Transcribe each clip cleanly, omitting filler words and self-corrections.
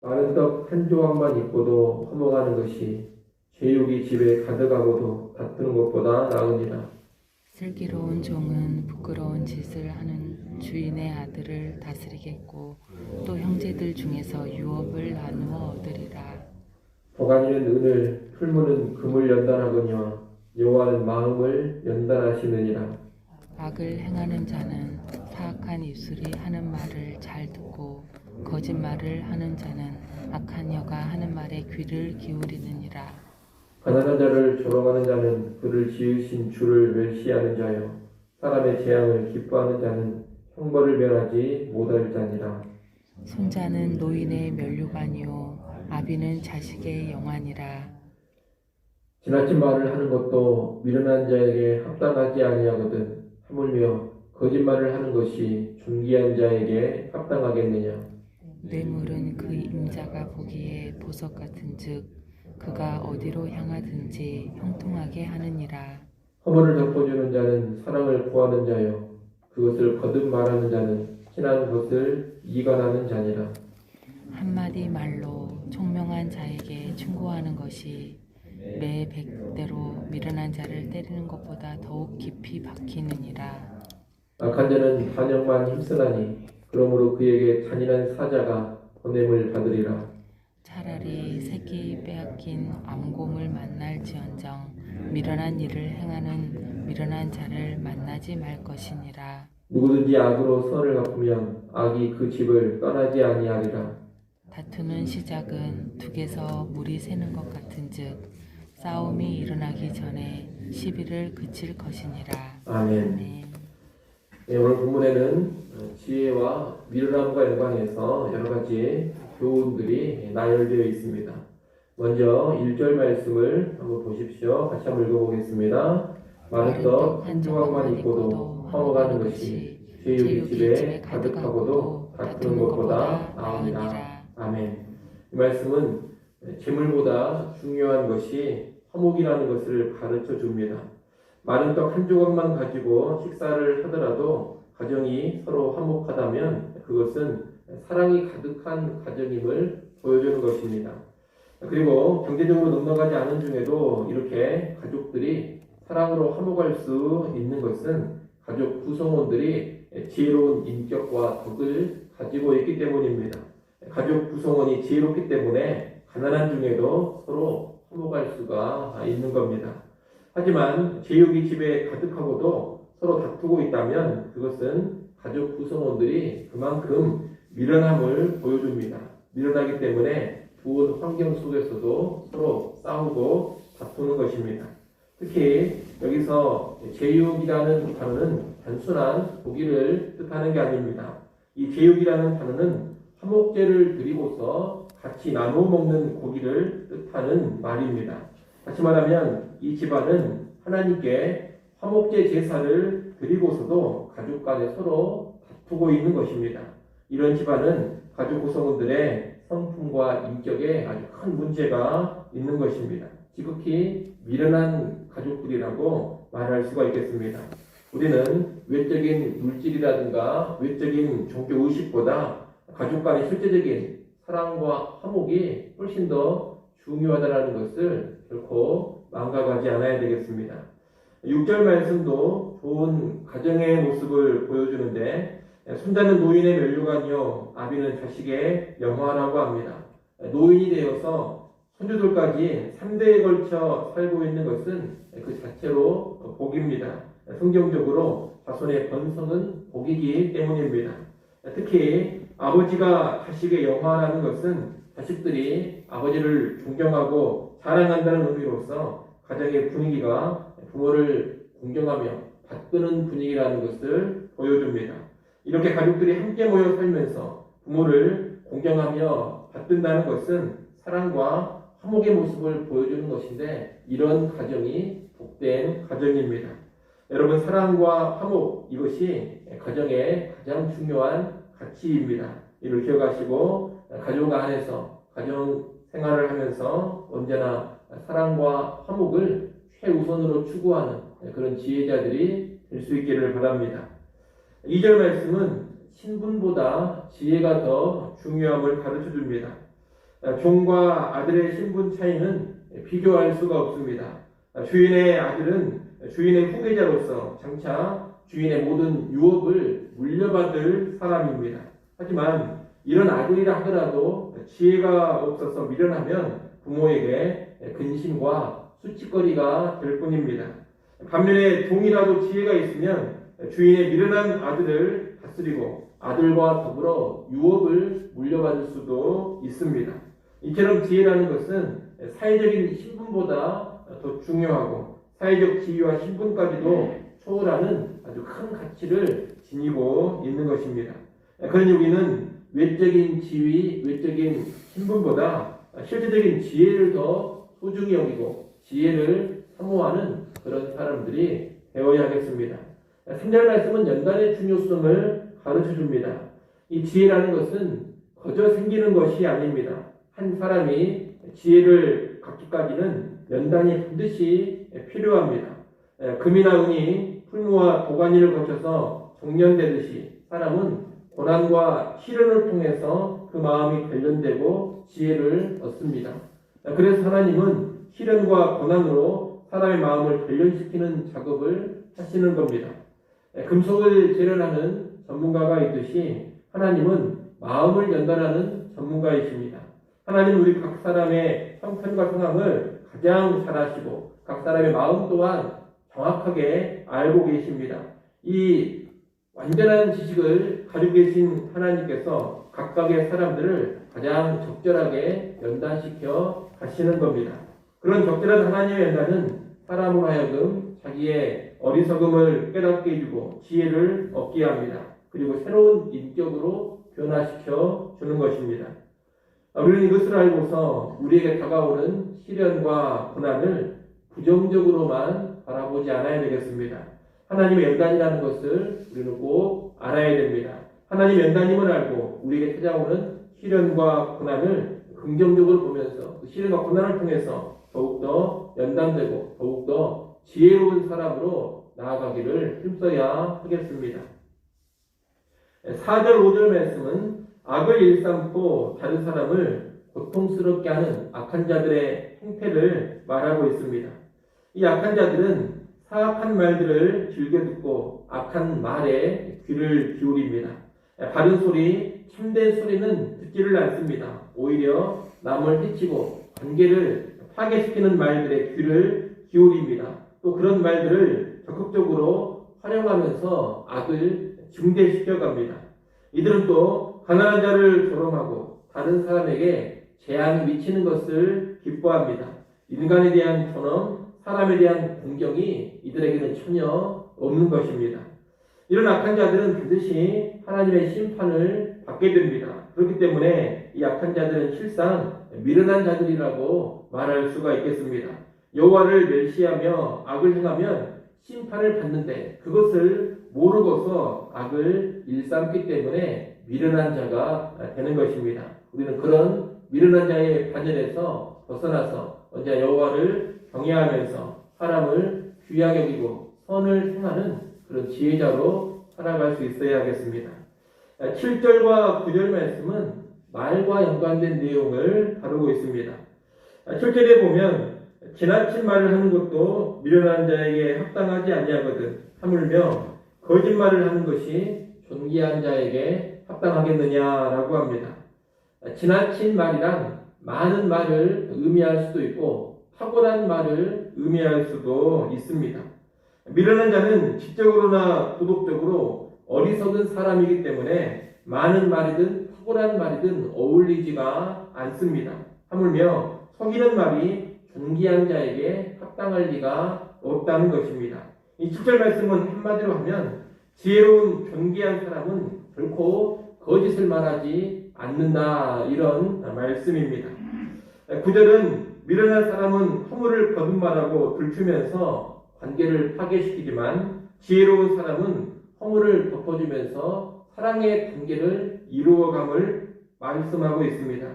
마른 떡 한 조각만 있고도 허먹하는 것이 제육이 집에 가득하고도 다투는 것보다 나으니라. 슬기로운 종은 부끄러운 짓을 하는 주인의 아들을 다스리겠고 또 형제들 중에서 유업을 나누어 얻으리라. 도가니는 은을, 풀무는 금을 연단하거니와 여호와는 마음을 연단하시느니라. 악을 행하는 자는 사악한 입술이 하는 말을 잘 듣고 거짓말을 하는 자는 악한 여가 하는 말에 귀를 기울이느니라. 가난한 자를 조롱하는 자는 그를 지으신 주를 멸시하는 자요 사람의 재앙을 기뻐하는 자는 형벌을 면하지 못할 자니라. 손자는 노인의 면류관이요 아비는 자식의 영환이라. 지나친 말을 하는 것도 미련한 자에게 합당하지 아니하거든 하물며 거짓말을 하는 것이 존귀한 자에게 합당하겠느냐. 뇌물은 그 임자가 보기에 보석 같은즉 그가 어디로 향하든지 형통하게 하느니라. 허물을 덮어주는 자는 사랑을 구하는 자요 그것을 거듭 말하는 자는 친한 것을 이간하는 자니라. 한마디 말로 총명한 자에게 충고하는 것이 매 100대로 미련한 자를 때리는 것보다 더욱 깊이 박히느니라. 악한 자는 반역만 힘쓰나니 그러므로 그에게 잔인한 사자가 보냄을 받으리라. 차라리 새끼 빼앗긴 암곰을 만날지언정 미련한 일을 행하는 미련한 자를 만나지 말 것이니라. 누구든지 악으로 선을 갚으면 악이 그 집을 떠나지 아니하리라. 다투는 시작은 둑에서 물이 새는 것 같은즉 싸움이 일어나기 전에 시비를 그칠 것이니라. 아멘. 네, 오늘 본문에는 지혜와 미련함과 연관해서 여러 가지 교훈들이 나열되어 있습니다. 먼저 1절 말씀을 한번 보십시오. 같이 한번 읽어보겠습니다. 마른 떡 한 조각만 있고도 허먹하는 것이 제육이 집에 가득하고도 다투는 것보다 나으니라. 아멘. 이 말씀은 재물보다 중요한 것이 화목이라는 것을 가르쳐 줍니다. 마른 떡 한 조각만 가지고 식사를 하더라도 가정이 서로 화목하다면 그것은 사랑이 가득한 가정임을 보여주는 것입니다. 그리고 경제적으로 넉넉하지 않은 중에도 이렇게 가족들이 사랑으로 화목할 수 있는 것은 가족 구성원들이 지혜로운 인격과 덕을 가지고 있기 때문입니다. 가족 구성원이 지혜롭기 때문에 가난한 중에도 서로 화목할 수가 있는 겁니다. 하지만 제육이 집에 가득하고도 서로 다투고 있다면 그것은 가족 구성원들이 그만큼 미련함을 보여줍니다. 미련하기 때문에 좋은 환경 속에서도 서로 싸우고 다투는 것입니다. 특히 여기서 제육이라는 단어는 단순한 고기를 뜻하는 게 아닙니다. 이 제육이라는 단어는 화목제를 드리고서 같이 나누어 먹는 고기를 뜻하는 말입니다. 다시 말하면 이 집안은 하나님께 화목제 제사를 드리고서도 가족 간에 서로 다투고 있는 것입니다. 이런 집안은 가족 구성원들의 성품과 인격에 아주 큰 문제가 있는 것입니다. 지극히 미련한 가족들이라고 말할 수가 있겠습니다. 우리는 외적인 물질이라든가 외적인 종교 의식보다 가족 간의 실제적인 사랑과 화목이 훨씬 더 중요하다는 것을 결코 망각하지 않아야 되겠습니다. 6절 말씀도 좋은 가정의 모습을 보여주는데 손자는 노인의 면류관이요 아비는 자식의 영화라고 합니다. 노인이 되어서 손주들까지 3대에 걸쳐 살고 있는 것은 그 자체로 복입니다. 성경적으로 자손의 번성은 복이기 때문입니다. 특히 아버지가 자식의 영화라는 것은 자식들이 아버지를 존경하고 사랑한다는 의미로서 가정의 분위기가 부모를 공경하며 받드는 분위기라는 것을 보여줍니다. 이렇게 가족들이 함께 모여 살면서 부모를 공경하며 받든다는 것은 사랑과 화목의 모습을 보여주는 것인데 이런 가정이 복된 가정입니다. 여러분 사랑과 화목 이것이 가정의 가장 중요한 가치입니다. 이를 기억하시고 가족 안에서 가정 생활을 하면서 언제나 사랑과 화목을 최우선으로 추구하는 그런 지혜자들이 될 수 있기를 바랍니다. 2절 말씀은 신분보다 지혜가 더 중요함을 가르쳐 줍니다. 종과 아들의 신분 차이는 비교할 수가 없습니다. 주인의 아들은 주인의 후계자로서 장차 주인의 모든 유업을 물려받을 사람입니다. 하지만 이런 아들이라 하더라도 지혜가 없어서 미련하면 부모에게 근심과 수치거리가 될 뿐입니다. 반면에 종이라도 지혜가 있으면 주인의 미련한 아들을 다스리고 아들과 더불어 유업을 물려받을 수도 있습니다. 이처럼 지혜라는 것은 사회적인 신분보다 더 중요하고 사회적 지위와 신분까지도 초월하는 아주 큰 가치를 지니고 있는 것입니다. 그러니 우리는 외적인 지위, 외적인 신분보다 실제적인 지혜를 더 소중히 여기고 지혜를 사모하는 그런 사람들이 되어야 하겠습니다. 3절 말씀은 연단의 중요성을 가르쳐 줍니다. 이 지혜라는 것은 거저 생기는 것이 아닙니다. 한 사람이 지혜를 갖기까지는 연단이 반드시 필요합니다. 금이나 은이 풀무와 도가니를 거쳐서 정련되듯이 사람은 고난과 시련을 통해서 그 마음이 단련되고 지혜를 얻습니다. 그래서 하나님은 시련과 고난으로 사람의 마음을 단련시키는 작업을 하시는 겁니다. 금속을 재련하는 전문가가 있듯이 하나님은 마음을 연단하는 전문가이십니다. 하나님은 우리 각 사람의 형편과 상황을 가장 잘 아시고 각 사람의 마음 또한 정확하게 알고 계십니다. 이 완전한 지식을 가지고 계신 하나님께서 각각의 사람들을 가장 적절하게 연단시켜 가시는 겁니다. 그런 적절한 하나님의 연단은 사람으로 하여금 자기의 어리석음을 깨닫게 해주고 지혜를 얻게 합니다. 그리고 새로운 인격으로 변화시켜 주는 것입니다. 우리는 이것을 알고서 우리에게 다가오는 시련과 고난을 부정적으로만 바라보지 않아야 되겠습니다. 하나님의 연단이라는 것을 우리는 꼭 알아야 됩니다. 하나님의 연단임을 알고 우리에게 찾아오는 시련과 고난을 긍정적으로 보면서 그 시련과 고난을 통해서 더욱더 연단되고 더욱더 지혜로운 사람으로 나아가기를 힘써야 하겠습니다. 4절 5절 말씀은 악을 일삼고 다른 사람을 고통스럽게 하는 악한 자들의 행태를 말하고 있습니다. 이 악한 자들은 사악한 말들을 즐겨 듣고 악한 말에 귀를 기울입니다. 바른 소리, 참된 소리는 듣지를 않습니다. 오히려 남을 해치고 관계를 파괴시키는 말들에 귀를 기울입니다. 또 그런 말들을 적극적으로 활용하면서 악을 증대시켜 갑니다. 이들은 또 가난한 자를 조롱하고 다른 사람에게 재앙이 미치는 것을 기뻐합니다. 인간에 대한 존엄, 사람에 대한 공경이 이들에게는 전혀 없는 것입니다. 이런 악한 자들은 반드시 하나님의 심판을 받게 됩니다. 그렇기 때문에 이 악한 자들은 실상 미련한 자들이라고 말할 수가 있겠습니다. 여호와를 멸시하며 악을 행하면 심판을 받는데 그것을 모르고서 악을 일삼기 때문에 미련한 자가 되는 것입니다. 우리는 그런 미련한 자의 반열에서 벗어나서 언제 여호와를 경외하면서 사람을 귀하게 여기고 선을 행하는 그런 지혜자로 살아갈 수 있어야 하겠습니다. 7절과 9절 말씀은 말과 연관된 내용을 다루고 있습니다. 7절에 보면 지나친 말을 하는 것도 미련한 자에게 합당하지 아니하거든 하물며 거짓말을 하는 것이 존귀한 자에게 합당하겠느냐라고 합니다. 지나친 말이란 많은 말을 의미할 수도 있고 탁월한 말을 의미할 수도 있습니다. 미련한 자는 지적으로나 도덕적으로 어리석은 사람이기 때문에 많은 말이든 탁월한 말이든 어울리지가 않습니다. 하물며 속이는 말이 존귀한 자에게 합당할 리가 없다는 것입니다. 이 7절 말씀은 한마디로 하면 지혜로운 존귀한 사람은 결코 거짓을 말하지 않는다 이런 말씀입니다. 9절은 미련한 사람은 허물을 거듭말하고 들추면서 관계를 파괴시키지만 지혜로운 사람은 허물을 덮어주면서 사랑의 관계를 이루어감을 말씀하고 있습니다.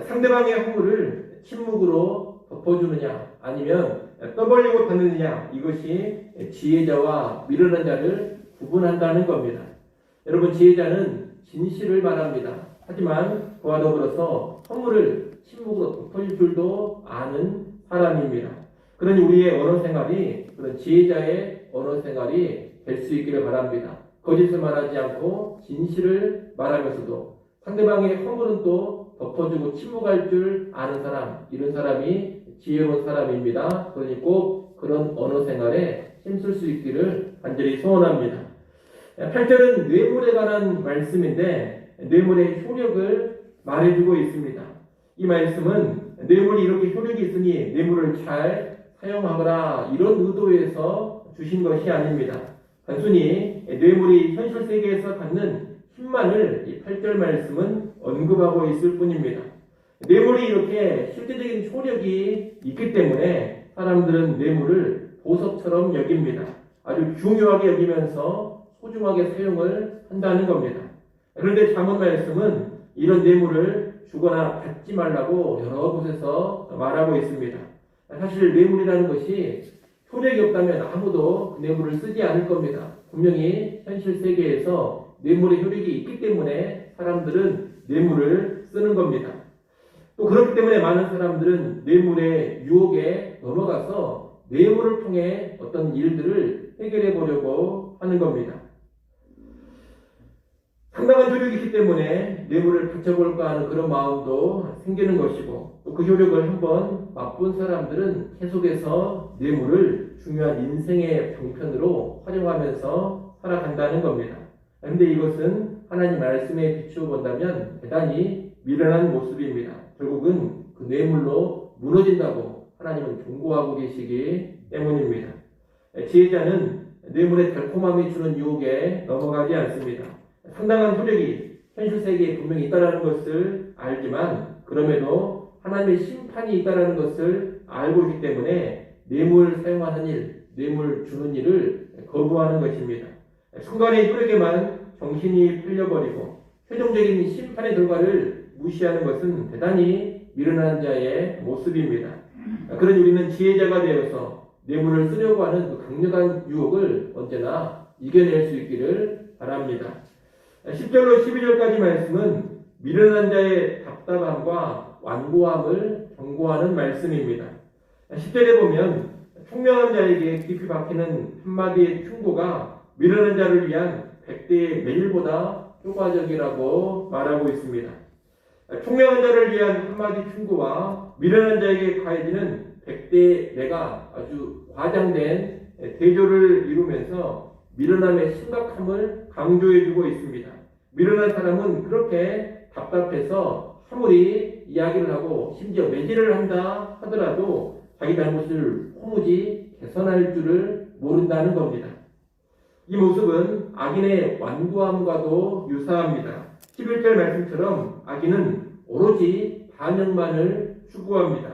상대방의 허물을 침묵으로 덮어주느냐 아니면 떠벌리고 다니느냐 이것이 지혜자와 미련한 자를 구분한다는 겁니다. 여러분 지혜자는 진실을 말합니다. 하지만 그와 더불어서 허물을 침묵으로 덮을 줄도 아는 사람입니다. 그러니 우리의 언어 생활이 그런 지혜자의 언어 생활이 될 수 있기를 바랍니다. 거짓을 말하지 않고 진실을 말하면서도 상대방의 허물은 또 덮어주고 침묵할 줄 아는 사람, 이런 사람이 지혜로운 사람입니다. 그러니 꼭 그런 언어 생활에 힘쓸 수 있기를 간절히 소원합니다. 8절은 뇌물에 관한 말씀인데 뇌물의 효력을 말해주고 있습니다. 이 말씀은 뇌물이 이렇게 효력이 있으니 뇌물을 잘 사용하거라 이런 의도에서 주신 것이 아닙니다. 단순히 뇌물이 현실 세계에서 갖는 힘만을 이 8절 말씀은 언급하고 있을 뿐입니다. 뇌물이 이렇게 실제적인 효력이 있기 때문에 사람들은 뇌물을 보석처럼 여깁니다. 아주 중요하게 여기면서 소중하게 사용을 한다는 겁니다. 그런데 잠언 말씀은 이런 뇌물을 주거나 받지 말라고 여러 곳에서 말하고 있습니다. 사실 뇌물이라는 것이 효력이 없다면 아무도 그 뇌물을 쓰지 않을 겁니다. 분명히 현실 세계에서 뇌물의 효력이 있기 때문에 사람들은 뇌물을 쓰는 겁니다. 또 그렇기 때문에 많은 사람들은 뇌물의 유혹에 넘어가서 뇌물을 통해 어떤 일들을 해결해 보려고 하는 겁니다. 상당한 효력이 있기 때문에 뇌물을 받쳐볼까 하는 그런 마음도 생기는 것이고 또 그 효력을 한번 맛본 사람들은 계속해서 뇌물을 중요한 인생의 방편으로 활용하면서 살아간다는 겁니다. 그런데 이것은 하나님 말씀에 비추어 본다면 대단히 미련한 모습입니다. 결국은 그 뇌물로 무너진다고 하나님은 경고하고 계시기 때문입니다. 지혜자는 뇌물의 달콤함이 주는 유혹에 넘어가지 않습니다. 상당한 효력이 현실 세계에 분명히 있다는 것을 알지만 그럼에도 하나님의 심판이 있다는 것을 알고 있기 때문에 뇌물 사용하는 일, 뇌물 주는 일을 거부하는 것입니다. 순간의 효력에만 정신이 풀려버리고 최종적인 심판의 결과를 무시하는 것은 대단히 미련한 자의 모습입니다. 그러니 우리는 지혜자가 되어서 뇌물을 쓰려고 하는 그 강력한 유혹을 언제나 이겨낼 수 있기를 바랍니다. 10절로 12절까지 말씀은 미련한 자의 답답함과 완고함을 경고하는 말씀입니다. 10절에 보면 총명한 자에게 깊이 박히는 한마디의 충고가 미련한 자를 위한 100대의 매일보다 효과적이라고 말하고 있습니다. 총명한 자를 위한 한마디 충고와 미련한 자에게 가해지는 100대의 매가 아주 과장된 대조를 이루면서 미련함의 심각함을 강조해주고 있습니다. 미련한 사람은 그렇게 답답해서 아무리 이야기를 하고 심지어 매질을 한다 하더라도 자기 잘못을 호무지 개선할 줄을 모른다는 겁니다. 이 모습은 악인의 완고함과도 유사합니다. 11절 말씀처럼 악인은 오로지 반역만을 추구합니다.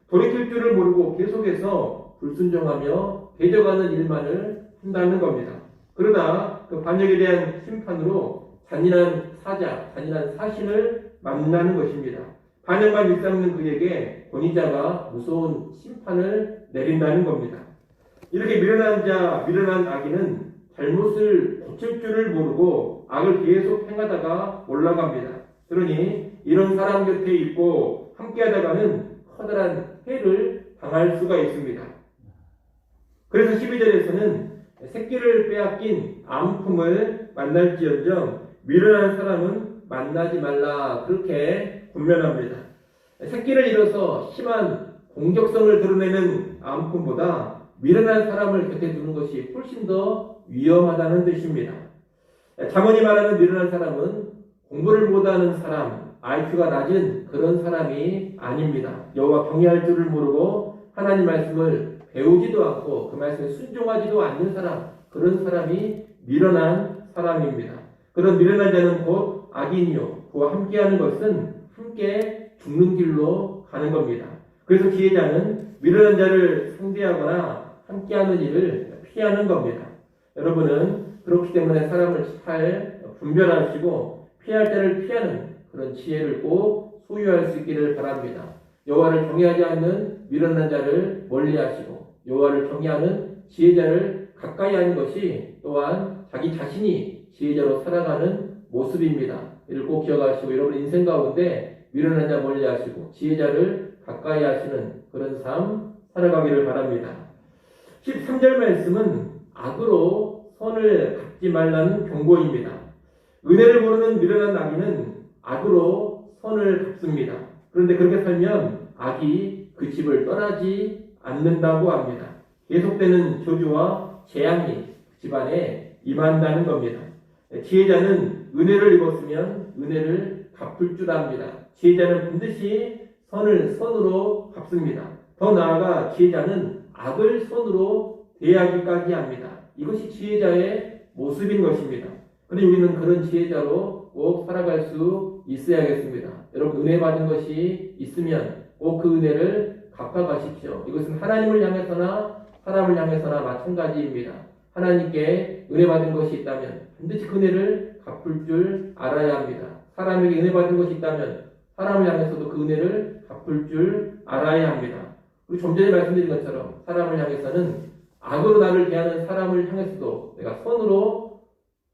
돌이킬 줄을 모르고 계속해서 불순종하며 대적하는 일만을 한다는 겁니다. 그러다 그 반역에 대한 심판으로 잔인한 사자, 잔인한 사신을 만나는 것입니다. 반역만 일삼는 그에게 권위자가 무서운 심판을 내린다는 겁니다. 이렇게 미련한 자, 미련한 악인은 잘못을 고칠 줄을 모르고 악을 계속 행하다가 올라갑니다. 그러니 이런 사람 곁에 있고 함께하다가는 커다란 해를 당할 수가 있습니다. 그래서 12절에서는 새끼를 빼앗긴 암품을 만날지언정 미련한 사람은 만나지 말라 그렇게 권면합니다. 새끼를 잃어서 심한 공격성을 드러내는 암품보다 미련한 사람을 곁에 두는 것이 훨씬 더 위험하다는 뜻입니다. 잠언이 말하는 미련한 사람은 공부를 못하는 사람, IQ가 낮은 그런 사람이 아닙니다. 여호와 경외할 줄을 모르고 하나님 말씀을 배우지도 않고 그 말씀에 순종하지도 않는 사람, 그런 사람이 미련한 사람입니다. 그런 미련한 자는 곧 악인이요 그와 함께하는 것은 함께 죽는 길로 가는 겁니다. 그래서 지혜자는 미련한 자를 상대하거나 함께하는 일을 피하는 겁니다. 여러분은 그렇기 때문에 사람을 잘 분별하시고 피할 때를 피하는 그런 지혜를 꼭 소유할 수 있기를 바랍니다. 여호와를 경외하지 않는 미련한 자를 멀리하시고 여호와를 경외하는 지혜자를 가까이 하는 것이 또한 자기 자신이 지혜자로 살아가는 모습입니다. 이를 꼭 기억하시고 여러분 인생 가운데 미련한 자 멀리 하시고 지혜자를 가까이 하시는 그런 삶 살아가기를 바랍니다. 13절 말씀은 악으로 선을 갚지 말라는 경고입니다. 은혜를 모르는 미련한 나귀는 악으로 선을 갚습니다. 그런데 그렇게 살면 악이 그 집을 떠나지 않는다고 합니다. 계속되는 저주와 재앙이 집안에 임한다는 겁니다. 지혜자는 은혜를 입었으면 은혜를 갚을 줄 압니다. 지혜자는 반드시 선을 선으로 갚습니다. 더 나아가 지혜자는 악을 선으로 대하기까지 합니다. 이것이 지혜자의 모습인 것입니다. 그런데 우리는 그런 지혜자로 꼭 살아갈 수 있어야겠습니다. 여러분 은혜 받은 것이 있으면 꼭 그 은혜를 갚아가십시오. 이것은 하나님을 향해서나 사람을 향해서나 마찬가지입니다. 하나님께 은혜 받은 것이 있다면 반드시 그 은혜를 갚을 줄 알아야 합니다. 사람에게 은혜 받은 것이 있다면 사람을 향해서도 그 은혜를 갚을 줄 알아야 합니다. 그리고 좀 전에 말씀드린 것처럼 사람을 향해서는 악으로 나를 대하는 사람을 향해서도 내가 선으로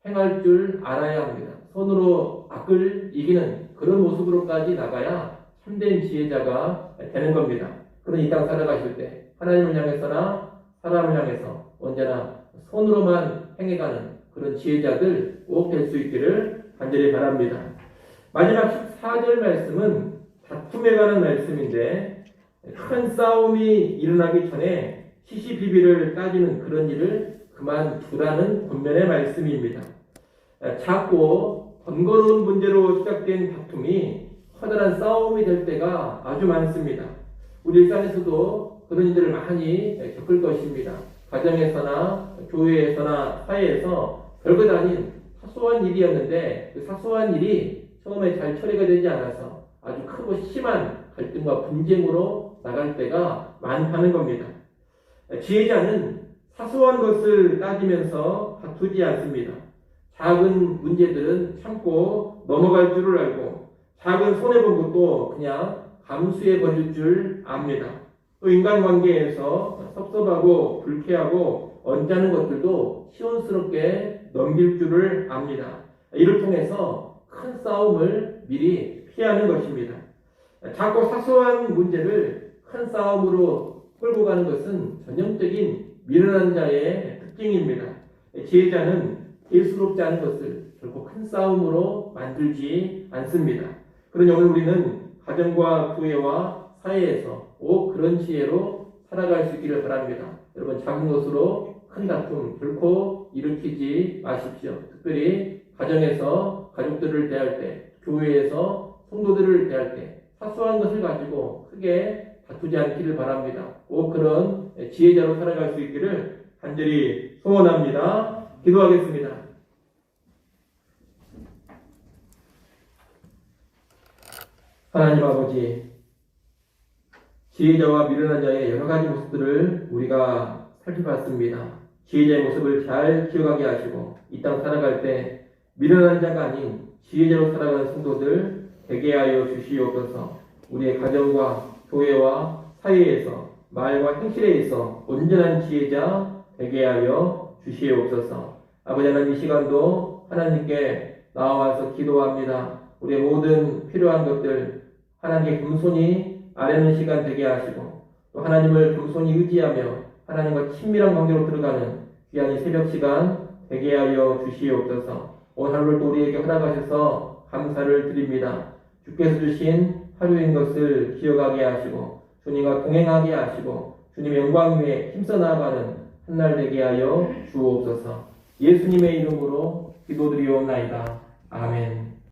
행할 줄 알아야 합니다. 선으로 악을 이기는 그런 모습으로까지 나가야 참된 지혜자가 되는 겁니다. 그런 이 땅 살아가실 때 하나님을 향해서나 사람을 향해서 언제나 선으로만 행해가는 그런 지혜자들 꼭 될 수 있기를 간절히 바랍니다. 마지막 14절 말씀은 다툼에 관한 말씀인데 큰 싸움이 일어나기 전에 시시비비를 따지는 그런 일을 그만두라는 권면의 말씀입니다. 작고 번거로운 문제로 시작된 다툼이 커다란 싸움이 될 때가 아주 많습니다. 우리 일상에서도 그런 일들을 많이 겪을 것입니다. 가정에서나 교회에서나 사회에서 별것 아닌 사소한 일이었는데 그 사소한 일이 처음에 잘 처리가 되지 않아서 아주 크고 심한 갈등과 분쟁으로 나갈 때가 많다는 겁니다. 지혜자는 사소한 것을 따지면서 다투지 않습니다. 작은 문제들은 참고 넘어갈 줄을 알고 작은 손해본 것도 그냥 감수해 버릴 줄 압니다. 또 인간관계에서 섭섭하고 불쾌하고 언짢은 것들도 시원스럽게 넘길 줄을 압니다. 이를 통해서 큰 싸움을 미리 피하는 것입니다. 작고 사소한 문제를 큰 싸움으로 끌고 가는 것은 전형적인 미련한 자의 특징입니다. 지혜자는 대수롭지 않은 것을 결코 큰 싸움으로 만들지 않습니다. 그러니 오늘 우리는 가정과 교회와 사회에서 꼭 그런 지혜로 살아갈 수 있기를 바랍니다. 여러분 작은 것으로 큰 다툼 결코 일으키지 마십시오. 특별히 가정에서 가족들을 대할 때, 교회에서 성도들을 대할 때 사소한 것을 가지고 크게 다투지 않기를 바랍니다. 꼭 그런 지혜자로 살아갈 수 있기를 간절히 소원합니다. 기도하겠습니다. 하나님 아버지, 지혜자와 미련한 자의 여러 가지 모습들을 우리가 살펴봤습니다. 지혜자의 모습을 잘 기억하게 하시고 이 땅 살아갈 때 미련한 자가 아닌 지혜자로 살아가는 성도들 되게 하여 주시옵소서. 우리의 가정과 교회와 사회에서 말과 행실에 있어 온전한 지혜자 되게 하여 주시옵소서. 아버지 하나님 이 시간도 하나님께 나와서 기도합니다. 우리의 모든 필요한 것들 하나님께 겸손히 아뢰는 시간 되게 하시고 또 하나님을 겸손히 의지하며 하나님과 친밀한 관계로 들어가는 귀한 이 새벽 시간 되게 하여 주시옵소서. 오늘 하루를 또 우리에게 허락하셔서 감사를 드립니다. 주께서 주신 하루인 것을 기억하게 하시고 주님과 동행하게 하시고 주님의 영광 위에 힘써 나아가는 한날 되게 하여 주옵소서. 예수님의 이름으로 기도드리옵나이다. 아멘.